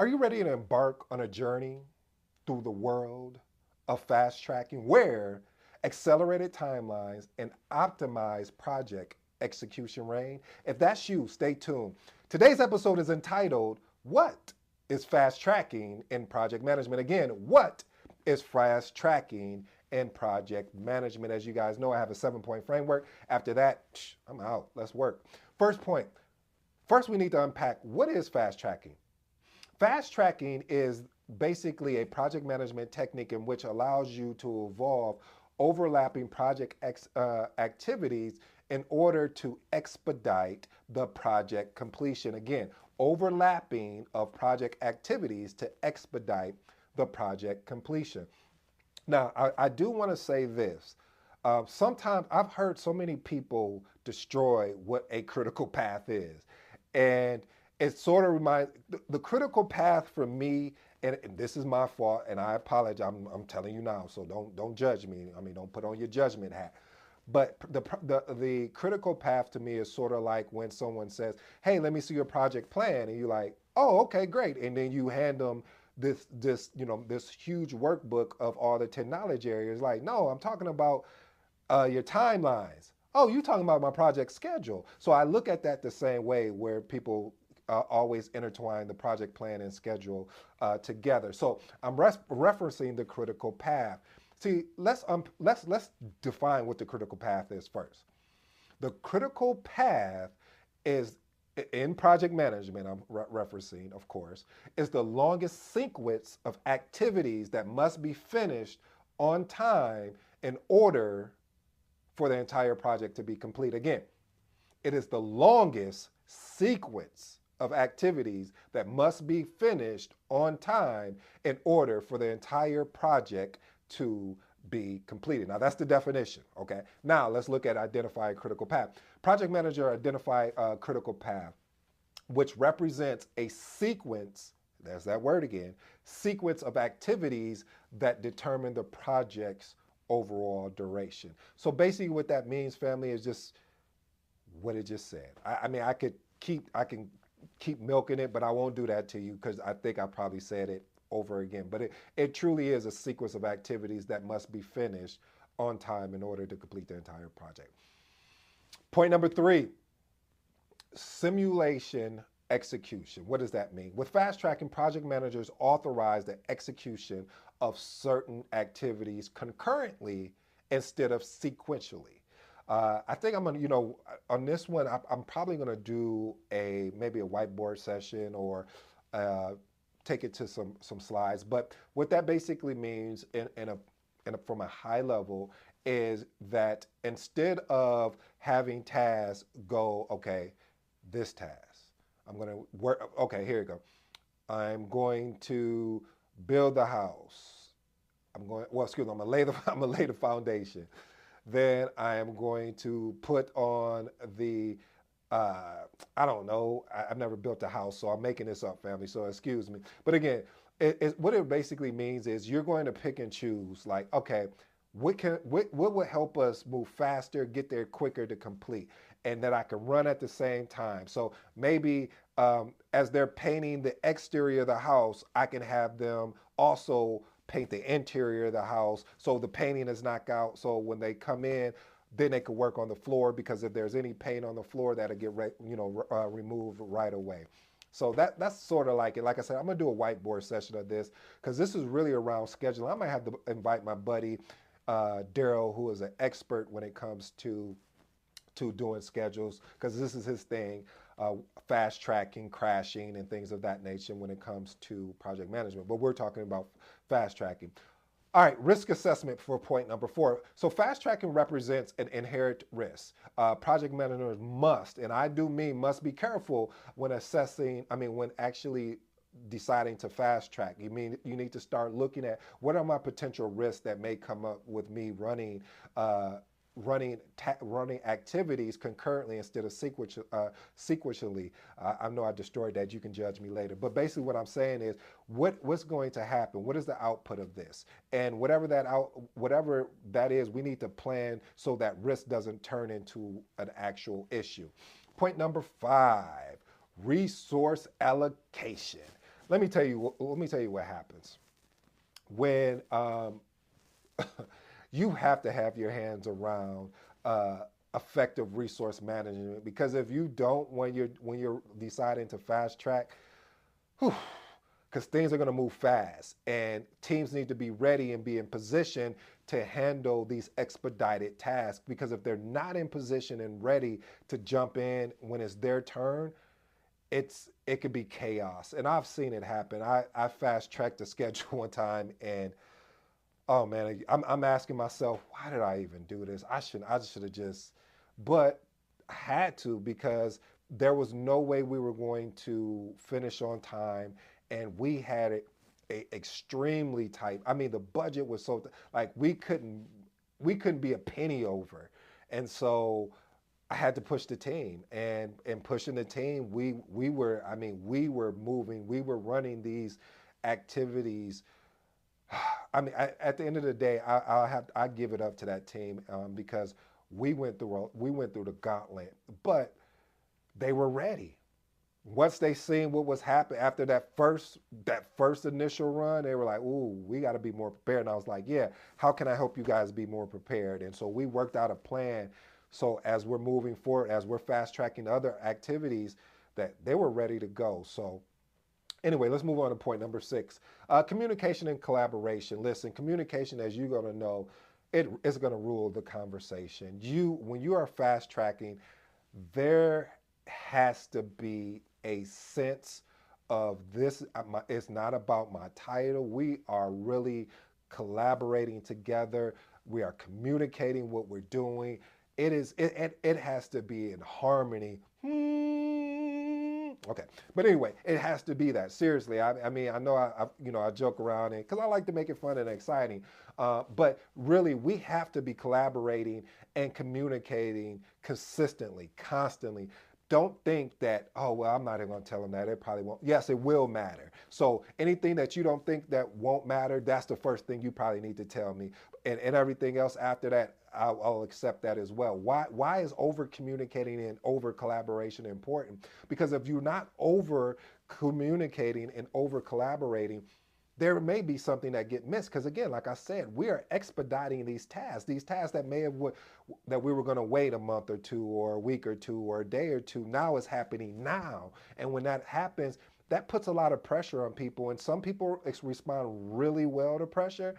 Are you ready to embark on a journey through the world of fast tracking where accelerated timelines and optimized project execution reign? If that's you, stay tuned. Today's episode is entitled, What is Fast Tracking in Project Management? Again, what is fast tracking in project management? As you guys know, I have a 7-point framework. After that, I'm out. Let's work. First point. First, we need to unpack what is fast tracking. Fast tracking is basically a project management technique in which allows you to evolve overlapping project activities in order to expedite the project completion. Again, overlapping of project activities to expedite the project completion. Now, I do want to say this. Sometimes I've heard so many people destroy what a critical path is. And it sort of reminds the critical path for me, and this is my fault, and I apologize. I'm telling you now, so don't judge me. I mean, don't put on your judgment hat. But the critical path to me is sort of like when someone says, "Hey, let me see your project plan," and you're like, "Oh, okay, great," and then you hand them this huge workbook of all the technology areas. Like, no, I'm talking about your timelines. Oh, you talking about my project schedule. So I look at that the same way where people always intertwine the project plan and schedule together. So I'm referencing the critical path. See, let's define what the critical path is first. The critical path is in project management, I'm referencing, of course, is the longest sequence of activities that must be finished on time in order for the entire project to be complete. Again, it is the longest sequence of activities that must be finished on time in order for the entire project to be completed. Now that's the definition, okay? Now let's look at identify a critical path. Project manager identify a critical path, which represents a sequence, there's that word again, sequence of activities that determine the project's overall duration. So basically what that means, family, is just what it just said. I mean, I can keep milking it, but I won't do that to you because I think I probably said it over again. But it truly is a sequence of activities that must be finished on time in order to complete the entire project. Point number 3, simulation execution. What does that mean? With fast tracking, project managers authorize the execution of certain activities concurrently instead of sequentially. I think I'm gonna, on this one, I'm probably gonna do maybe a whiteboard session or take it to some slides. But what that basically means, from a high level, is that instead of having tasks go, okay, this task, I'm gonna work. Okay, here you go. I'm going to build the house. Excuse me, I'm gonna lay the foundation. Then I am going to put on the, I don't know, I've never built a house, so I'm making this up, family, so excuse me. But again, what it basically means is you're going to pick and choose, like, okay, what would help us move faster, get there quicker to complete, and that I can run at the same time. So maybe as they're painting the exterior of the house, I can have them also paint the interior of the house so the painting is knocked out. So when they come in, then they can work on the floor, because if there's any paint on the floor, that'll get removed right away. So that's sort of like it. Like I said, I'm gonna do a whiteboard session of this because this is really around scheduling. I might have to invite my buddy Daryl, who is an expert when it comes to doing schedules, because this is his thing, fast tracking, crashing, and things of that nature when it comes to project management. But we're talking about fast tracking. All right, risk assessment for point number 4. So fast tracking represents an inherent risk. Project managers must, and I do mean must, be careful when when actually deciding to fast track. You need to start looking at what are my potential risks that may come up with me running activities concurrently instead of sequentially. I know I destroyed that. You can judge me later. But basically what I'm saying is what's going to happen? What is the output of this? And whatever that is, we need to plan so that risk doesn't turn into an actual issue. Point number 5, resource allocation. Let me tell you what happens when you have to have your hands around effective resource management, because if you don't, when you're deciding to fast track, because things are going to move fast and teams need to be ready and be in position to handle these expedited tasks, because if they're not in position and ready to jump in when it's their turn, it could be chaos. And I've seen it happen. I fast tracked the schedule one time, and oh man, I'm asking myself, why did I even do this? I should have just, but I had to, because there was no way we were going to finish on time, and we had extremely tight. I mean, the budget was so like we couldn't be a penny over, and so I had to push the team, and pushing the team, we were, I mean, we were moving, we were running these activities. I mean, at the end of the day, I give it up to that team, because we went through the gauntlet, but they were ready. Once they seen what was happening after that first initial run, they were like, "Ooh, we got to be more prepared." And I was like, "Yeah, how can I help you guys be more prepared?" And so we worked out a plan. So as we're moving forward, as we're fast tracking other activities, that they were ready to go. So anyway, let's move on to point number 6. Communication and collaboration. Listen, communication, as you're going to know, it is going to rule the conversation. When you are fast tracking, there has to be a sense of this. It's not about my title. We are really collaborating together. We are communicating what we're doing. It has to be in harmony. Okay, but anyway, it has to be that. Seriously, I mean, I know I joke around, and because I like to make it fun and exciting, but really, we have to be collaborating and communicating consistently, constantly. Don't think that, oh well, I'm not even going to tell them that. It probably won't. Yes, it will matter. So anything that you don't think that won't matter, that's the first thing you probably need to tell me, and everything else after that, I'll accept that as well. Why is over communicating and over collaboration important? Because if you're not over communicating and over collaborating, there may be something that get missed. Because again, like I said, we are expediting these tasks that may have that we were going to wait a month or two or a week or two or a day or two. Now it's happening now, and when that happens, that puts a lot of pressure on people, and some people respond really well to pressure,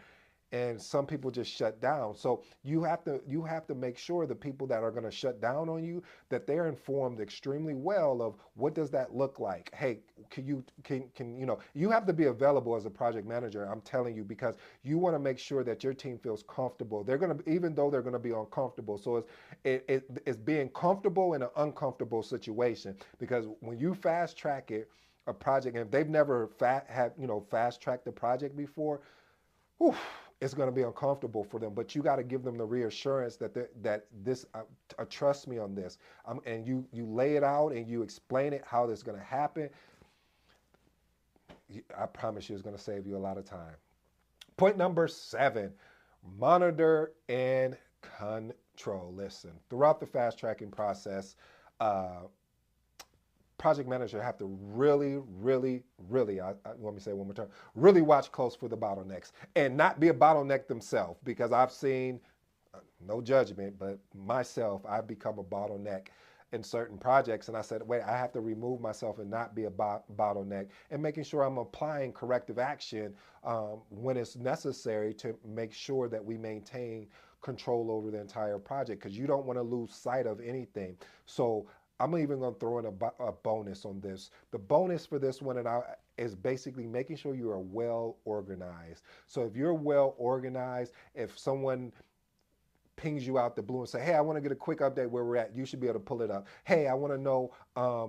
and some people just shut down. So you have to make sure the people that are going to shut down on you, that they're informed extremely well of what does that look like. Hey, you have to be available as a project manager. I'm telling you, because you want to make sure that your team feels comfortable. They're going to, even though they're going to be uncomfortable. So it's being comfortable in an uncomfortable situation, because when you fast track a project, and if they've never fast tracked the project before, whew, it's going to be uncomfortable for them. But you got to give them the reassurance that this, trust me on this, and you lay it out and you explain it how this is going to happen. I promise you, it's going to save you a lot of time. Point number 7: monitor and control. Listen, throughout the fast tracking process, project manager have to really, really, really, let me say it one more time, really watch close for the bottlenecks, and not be a bottleneck themselves, because I've seen, no judgment, but myself, I've become a bottleneck in certain projects, and I said, wait, I have to remove myself and not be a bottleneck, and making sure I'm applying corrective action when it's necessary to make sure that we maintain control over the entire project, because you don't want to lose sight of anything. So I'm even going to throw in a bonus on this. The bonus for this one is basically making sure you are well organized. So if you're well organized, if someone pings you out the blue and say, hey, I want to get a quick update where we're at, you should be able to pull it up. Hey, I want to know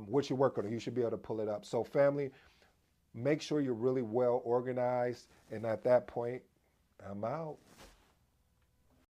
what you're working on, you should be able to pull it up. So family, make sure you're really well organized. And at that point, I'm out.